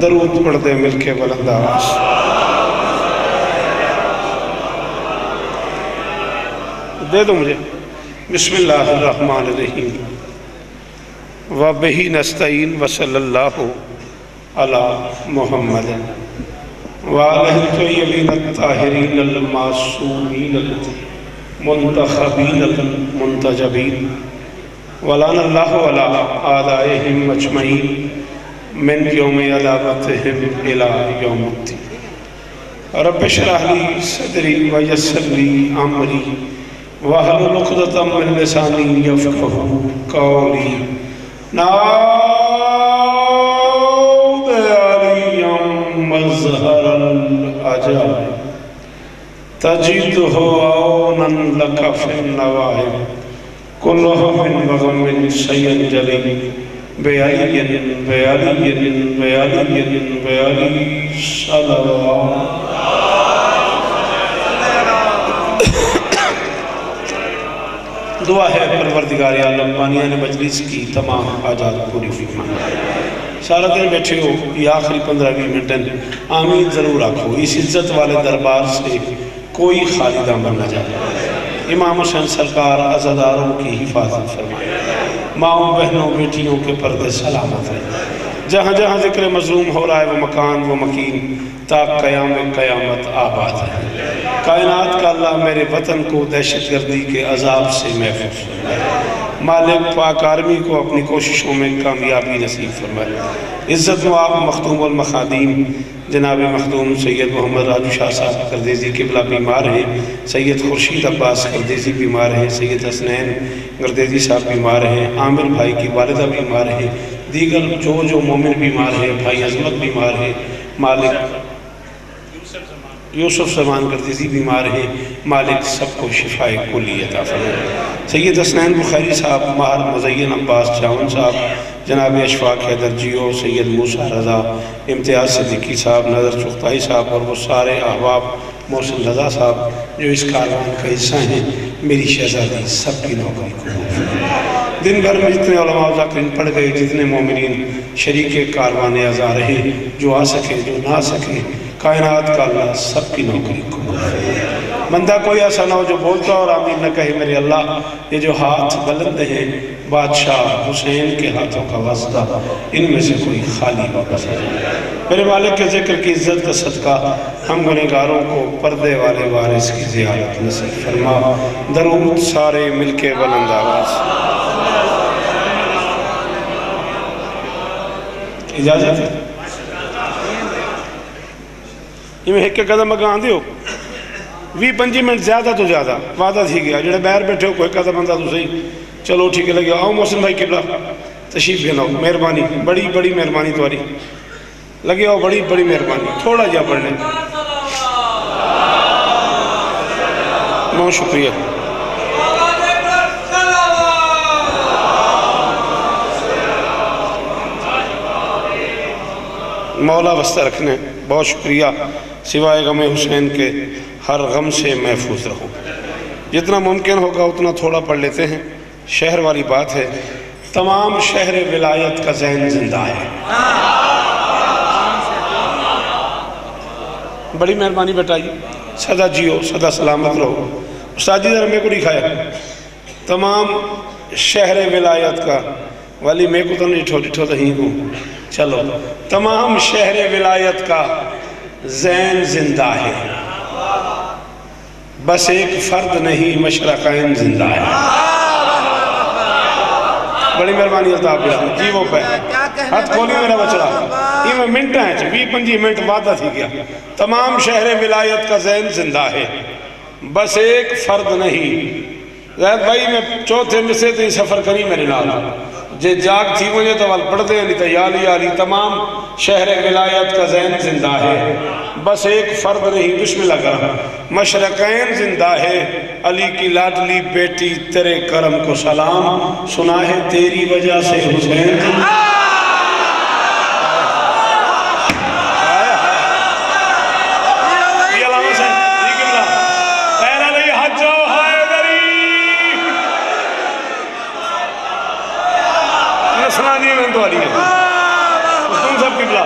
درود پڑھ دے مل کے بلند آواز۔ دے دو مجھے۔ بسم اللہ الرحمن الرحیم وَبِهِ نَسْتَعِينُ وَصَلَّى اللَّهُ عَلَى مُحَمَّدٍ وَعَلَىٰ الطَّيِّبِينَ الطَّاهِرِينَ الْمَعْصُومِينَ الْمُنْتَخَبِينَ الْمُنْتَجَبِينَ وَلَعَنَ اللَّهُ عَلَىٰ أَعْدَائِهِمْ أَجْمَعِينَ مِنْ يَوْمِ عَدَاوَتِهِمْ إِلَىٰ يَوْمِ الدِّينِ رَبِّ اشْرَحْ لِي صَدْرِي وَيَسِّرْ لِي أَمْرِي وَاحْلُلْ عُقْدَةً مِّن لِّسَانِي يَفْقَهُوا قَوْلِي نعود عَلِيًّا مَظْهَرَ الْعَجَائِبِ تَجِدُهُ عَوْنًا لَكَ فِي النَّوَائِبِ كُلُّ هَمٍّ وَغَمٍّ سَيَنْجَلِي بِعَلِيٍّ بِعَلِيٍّ بِعَلِيٍّ بِعَلِيٍّ صَلَوَاتُ دعا ہے پروردگار عالم بانیان مجلس کی تمام حاجات پوری فرما۔ سارا دن بیٹھے ہو یہ آخری 15-20 منٹ آمین ضرور آکھو۔ اس عزت والے دربار سے کوئی خالی دامن نہ جائے۔ امام حسین سرکار عزاداروں کی حفاظت فرمائے، ماؤں بہنوں بیٹیوں کے پردے سلامت رہے۔ جہاں جہاں ذکر مظلوم ہو رہا ہے وہ مکان وہ مکین تا قیام قیامت آباد ہے۔ کائنات کا اللہ میرے وطن کو دہشت گردی کے عذاب سے محفوظ فرمائے۔ مالک پاک آرمی کو اپنی کوششوں میں کامیابی نصیب فرمائے۔ عزت مآب مختوم المخادیم جناب مخدوم سید محمد راجو شاہ صاحب گردیزی قبلہ بیمار ہیں، سید خورشید عباس گردیزی بیمار ہیں، سید حسنین گردیزی صاحب بیمار ہیں، عامر بھائی کی والدہ بیمار ہیں، دیگر جو مومن بیمار ہیں، بھائی عظمت بیمار ہیں، مالک یوسف زمان گردیزی بیمار ہیں، مالک سب کو شفائے کلی عطا فرمائے۔ سید حسنین بخاری صاحب، ماہر مزین عباس جاون صاحب، جناب اشفاق حیدر جیو، سید موسیٰ رضا، امتیاز صدیقی صاحب، نظر چغتائی صاحب اور وہ سارے احباب، محسن رضا صاحب جو اس کاروان کا حصہ ہیں، میری شہزادی سب کی نوکری قبول فرمائے۔ دن بھر میں جتنے علماء ذاکرین پڑھ گئے، جتنے مومنین شریک کاروان اعزا رہے، جو آ سکے جو نہ سکے، کائنات کا اللہ سب کی نوکری قبول فرمائے۔ بندہ کوئی ایسا نہ ہو جو بولتا اور آمین نہ کہے میرے اللہ یہ جو ہاتھ بلند ہیں بادشاہ حسین کے ہاتھوں کا واسطہ ان میں سے کوئی خالی واپس آ جائے۔ میرے مالک کے ذکر کی عزت کا صدقہ ہم گنہگاروں کو پردے والے وارث کی زیارت نصیب فرما۔ درود سارے مل کے بلند آواز۔ اجازت ہے یہ میں ایک قدم اگاں دیو 20-25 منٹ زیادہ تو زیادہ وعدہ تھی گیا جڑے باہر بیٹھے ہو کوئی قدم بندہ تو صحیح چلو ٹھیک ہے لگے آؤ محسن بھائی قبلہ تشریف لے لاؤ مہربانی بڑی بڑی مہربانی تمہاری لگے آؤ بڑی بڑی مہربانی تھوڑا جا پڑھ لیں بہت شکریہ مولا وسطہ رکھنے بہت شکریہ سوائے غم حسین کے ہر غم سے محفوظ رہو جتنا ممکن ہوگا اتنا تھوڑا پڑھ لیتے ہیں شہر والی بات ہے تمام شہر ولایت کا ذہن زندہ ہے بڑی مہربانی بیٹا جی سدا جیو سدا سلامت رہو استاد جی ذرا میں کو دکھایا تمام شہر ولایت کا والی میں کو تو نہیں ڈھٹو تو ہی ہوں چلو تمام شہر ولایت کا ذہن زندہ ہے بس ایک فرد نہیں مشرقین زندہ ہے بڑی مہربانی عطا جی وہ پہ ہاتھ کھولی میرا بچڑا یہ میں منٹ ہیں 20-25 منٹ وعدہ تھی گیا تمام شہر ولایت کا ذہن زندہ ہے بس ایک فرد نہیں زید بھائی میں چوتھے میں سے تھی سفر کری میرے نال جے جاگ تھی مجھے تو وال پڑھ دے نہیں تو یالی تمام شہر ولایت کا ذہن زندہ ہے بس ایک فرد نہیں بسم اللہ کرم مشرقین زندہ ہے علی کی لاڈلی بیٹی تیرے کرم کو سلام سنا ہے تیری وجہ سے حسین زندہ تم سب قبلہ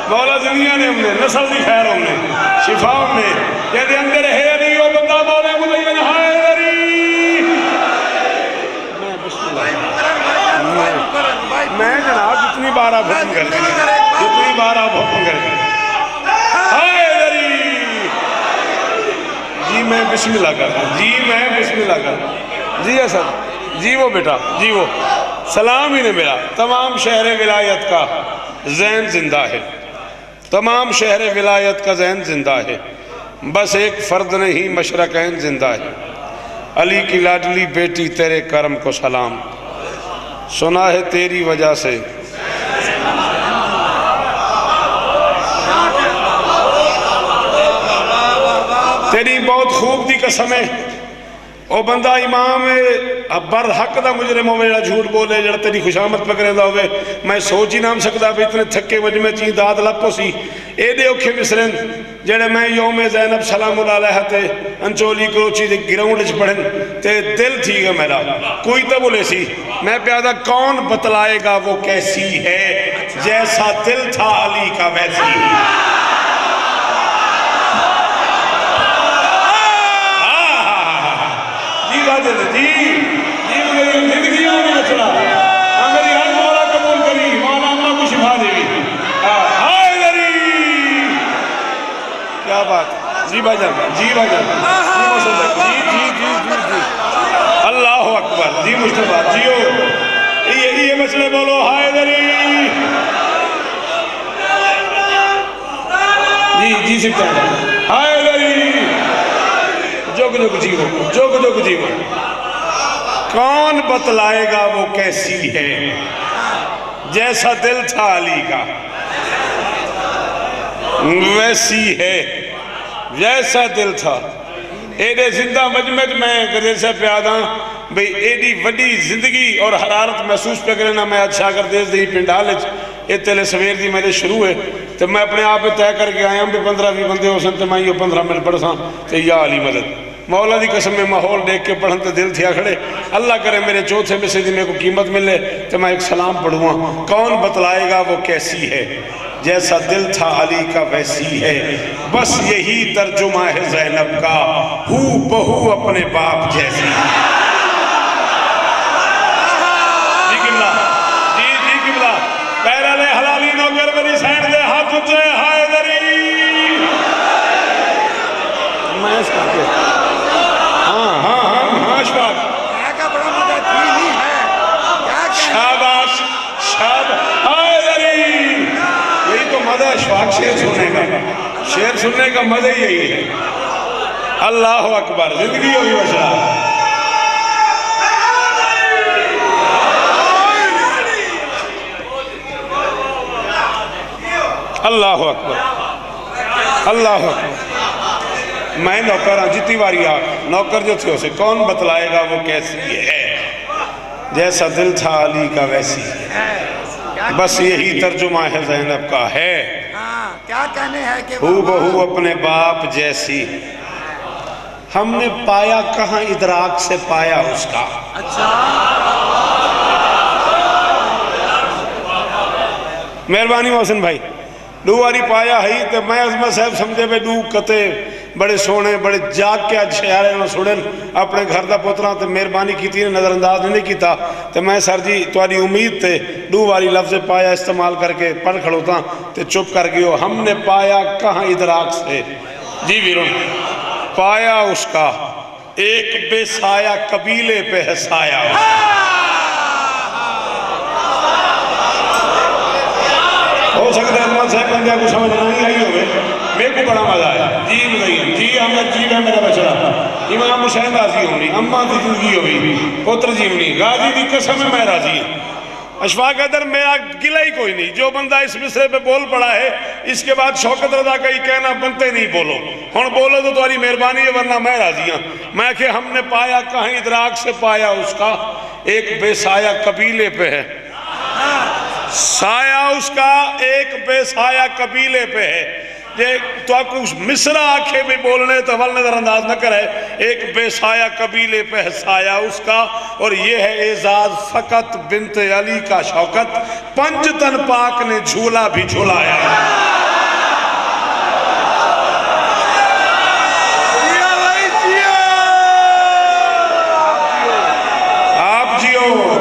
مولا دنیا نے ہم نے نسل دی خیر ہم نے شفا ہم نے یہ دے اندر ہے علی او بندہ مولا مدین حیدری میں بسم اللہ میں جناب جتنی بار آپ حکم کر جتنی بار آپ حکم کر حیدری جی میں بسم اللہ کرتا جی میں بسم اللہ کرتا جی اسد جی وہ بیٹا جی وہ سلام ہی نے میرا تمام شہر ولایت کا ذہن زندہ ہے تمام شہر ولایت کا ذہن زندہ ہے بس ایک فرد نہیں مشرقین زندہ ہے علی کی لاڈلی بیٹی تیرے کرم کو سلام سنا ہے تیری وجہ سے تیری بہت خوب دی قسم ہے او بندہ امام برحق دا مجرم ہوئے جڑا جھوٹ بولے جڑا تیری خوشامت پکرے دا ہوئے میں سوچ ہی نام سکتا بھی اتنے تھکے مجمع چین داد لپو سی اے دے اوکھے مصرن جڑے میں یوم زینب سلام اللہ علیہ تے انچولی کروچی دے گراؤنڈ چ پڑھن تے دل تھی گا میرا کوئی تو بولے سی میں پیادہ کون بتلائے گا وہ کیسی ہے جیسا دل تھا علی کا ویسی جی زندگیوں میں بچڑا میری ہر مولا قبول کری مولا امہ کو شفا دے گی حیدری کیا بات جی بھائی جان جی بھائی جان جی اللہ اکبر جی مصطفیٰ جیو یہ مسئلے بولو حیدری جی سکتا ہے حیدری جگ جیو کون بتلائے گا وہ کیسی ہے جیسا دل تھا علی کا ویسی ہے جیسا دل تھا ایڈے زندہ مجمد میں گرے سے پیادا بھئی ایڈی وڈی زندگی اور حرارت محسوس پہ کرنا میں اچھا کر دیس دی پنڈالج اتلے سویر دی میرے شروع ہے تو میں اپنے آپ طے کر کے آیا ہوں بھی 15-20 بندے ہو سن تو میں یہ 15 منٹ پڑھ ساں تو یا علی مدد مولا دی قسم میں ماحول دیکھ کے پڑھن تو دل تھیا کھڑے اللہ کرے میرے چوتھے میں سے دی میں کو قیمت ملے تو میں ایک سلام پڑھوں کون بتلائے گا وہ کیسی ہے جیسا دل تھا علی کا ویسی ہے بس یہی ترجمہ ہے زینب کا ہو بہو اپنے باپ جیسی جی قبلہ جی قبلہ پیرا لے حلالی نوکر میری سینڈ دے ہاتھ اچھے حیدری میں اس کا کے ہاں اشفاق شاباش حیدری یہی تو مزہ اشفاق شیر سننے کا مزہ ہی یہی ہے اللہ اکبر زندگی ہوگی بشرا اللہ اکبر اللہ اکبر میں نوکر ہاں جتنی باری نوکر جو تھی اسے کون بتلائے گا وہ کیسی ہے جیسا دل تھا علی کا ویسی ہے بس یہی ترجمہ ہے زینب کا ہے کیا کہنے ہے کہ ہو بہو اپنے باپ جیسی ہم نے پایا کہاں ادراک سے پایا اس کا مہربانی محسن بھائی دو واری پایا ہی تو میں عظمت صاحب سمجھے بے دو کتے بڑے سونے بڑے جاگ کے آج شیارے نہ سوڑن اپنے گھر دا پوتران تے مہربانی کی تھی نظر انداز نہیں کیتا تو میں سر جی تواری امید تے دو واری لفظ پایا استعمال کر کے پڑھ کھڑوتا تے چپ کر گئے ہم نے پایا کہاں ادراک سے جی ویرون پایا اس کا ایک بے سایہ قبیلے پہ ہے سایہ ہو سکتا ہے عظمت صاحب بندیاں کو سمجھ نہیں آئی ہوئے میرے کو بڑا مزہ آیا جی مزین جی احمد جی ہے میرا بچڑا امام حسین راضی ہونی اماں دی زندگی ہوئی پتر جی ہونی غازی دی قسم میں راضی ہوں اشفاق ادر میرا گلہ ہی کوئی نہیں جو بندہ اس مصرے پہ بول پڑا ہے اس کے بعد شوکت رضا کا ہی کہنا بنتے نہیں بولو ہن بولو تو تمہاری مہربانی ہے ورنہ میں راضی ہوں میں کہ ہم نے پایا کہاں ادراک سے پایا اس کا ایک بے سایہ قبیلے پہ ہے سایہ اس کا ایک بے سایہ قبیلے پہ ہے تو آپ کو مصرہ آنکھیں بھی بولنے تو اول نظر انداز نہ کرے ایک بے سایہ قبیلے پہ ہے سایہ اس کا اور یہ ہے اعزاز فقط بنت علی کا شوکت پنج تن پاک نے جھولا بھی جھولایا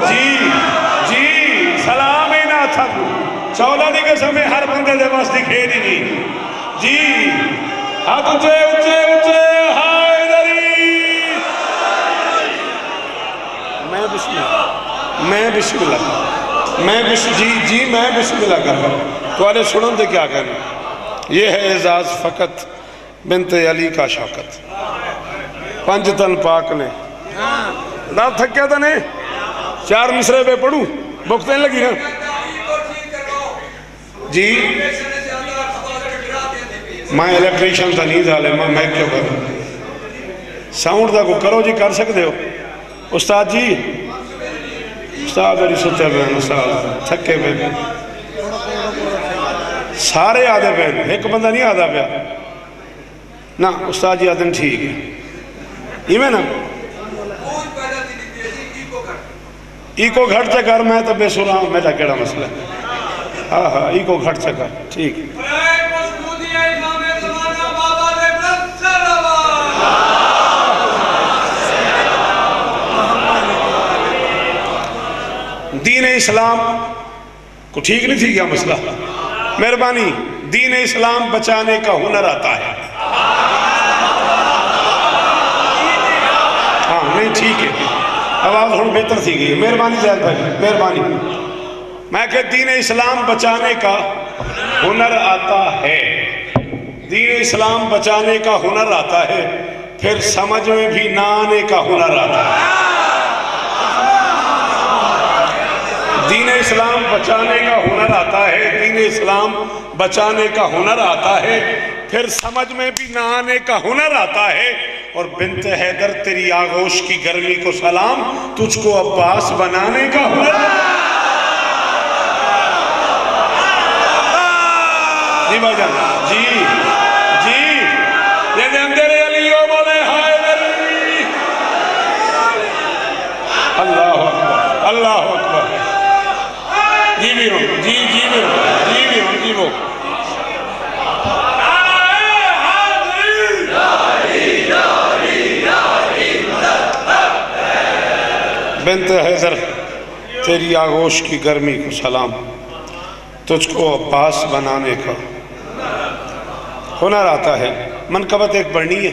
جی جی سلام ہی نہ تھک چولا دی قسم ہے ہر بندے دے واسطے کھیری نہیں جی ہاتھ اچھے اچھے اچھے ہائے دری میں بسم اللہ میں بسم اللہ کر رہا ہوں تو آلے سنن دے کیا کہنا یہ ہے اعزاز فقط بنت علی کا شوکت پنج تن پاک نے نہ تھکیا تھا نے چار مصرے پہ پڑھوں بکتے لگی نا جی میں الیکٹریشن تھا نہیں تھا میں کیوں کروں ساؤنڈ دا کو کرو جی کر سکتے ہو استاد جی استاد میری سچا بہن استاد تھکے پہ سارے آدھے پہ ایک بندہ نہیں آدھا پہ نا استاد جی آدھن ٹھیک ہے یہ میں نا ایکو گھٹ چکر میں تو بے سنا ہوں میرا کیڑا مسئلہ ہاں ہاں ایکو گھٹ چکر ٹھیک دین اسلام کو ٹھیک نہیں تھی کیا مسئلہ مہربانی دین اسلام بچانے کا ہنر آتا ہے ہاں نہیں ٹھیک ہے آواز تھوڑی بہتر تھی گئی مہربانی زیاد بھائی مہربانی میں کہ دین اسلام بچانے کا ہنر آتا ہے دین اسلام بچانے کا ہنر آتا ہے پھر سمجھ میں بھی نہ آنے کا ہنر آتا ہے دین اسلام بچانے کا ہنر آتا ہے دین اسلام بچانے کا ہنر آتا ہے پھر سمجھ میں بھی نہ آنے کا ہنر آتا ہے اور بنت حیدر تیری آغوش کی گرمی کو سلام تجھ کو عباس بنانے کا ہنر جی بھائی جان جی جی یہ اندر علیو بولے حیدر اللہ اکبر اللہ اکبر جی بھی ہوں جی جی بھی ہوں جی بھی ہوں جی وہ بنت حیدر تیری آغوش کی گرمی کو سلام تجھ کو عباس بنانے کا ہنر آتا ہے منقبت ایک بڑھنی ہے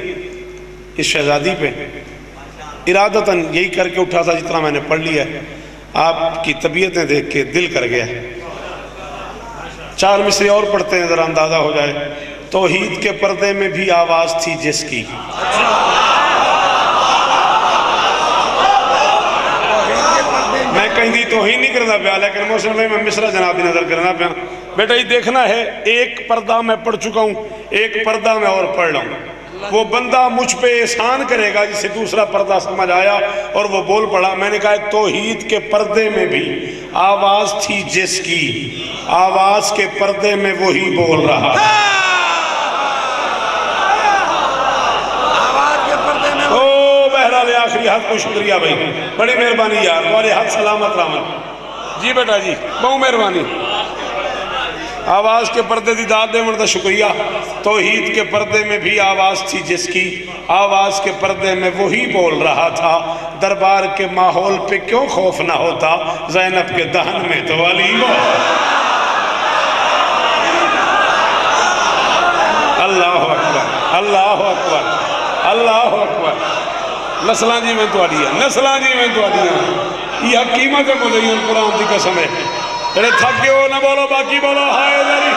اس شہزادی پہ ارادتاً یہی کر کے اٹھا تھا جتنا میں نے پڑھ لیا ہے آپ کی طبیعتیں دیکھ کے دل کر گیا چار مصرے اور پڑھتے ہیں ذرا اندازہ ہو جائے توحید کے پردے میں بھی آواز تھی جس کی میں کہیں دی توہین نہیں کرنا پیا لیکن موسم میں مصرہ جنابی نظر کرنا پیا بیٹا یہ دیکھنا ہے ایک پردہ میں پڑھ چکا ہوں ایک پردہ میں اور پڑھ رہا ہوں وہ بندہ مجھ پہ احسان کرے گا جسے دوسرا پردہ سمجھ آیا اور وہ بول پڑا میں نے کہا توحید کے پردے میں بھی آواز تھی جس کی آواز کے پردے میں وہی بول رہا آخری حد کو شکریہ بھائی بڑی مہربانی یار تمہارے حد سلامت رحمت جی بیٹا جی بہت مہربانی آواز کے پردے دی داد دے مردہ شکریہ توحید کے پردے میں بھی آواز تھی جس کی آواز کے پردے میں وہی بول رہا تھا دربار کے ماحول پہ کیوں خوف نہ ہوتا زینب کے دہن میں تو علی وہ اللہ اکبر اللہ اکبر اللہ اکبر نسلان جی میں تو آدھی ہے نسلان جی میں تو آدھی ہے یہ حکیمت مزین قرآن دی قسم ہے تیرے تھک گئے ہو نہ بولو باقی بولو ہائے داری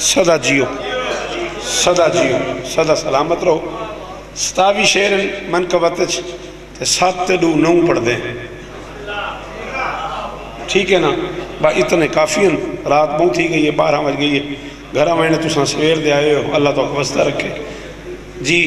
صدا جیو صدا سلامت رہو ستاوی شیر منقبتچ تے سات تے دو نو پڑھ دیں ٹھیک ہے نا با اتنے کافی ہیں رات بہت ہی گئی ہے 12 بج گئی ہے گھرہ میں نے تُساں سویر دے آئے ہو اللہ تو واسطہ رکھے جی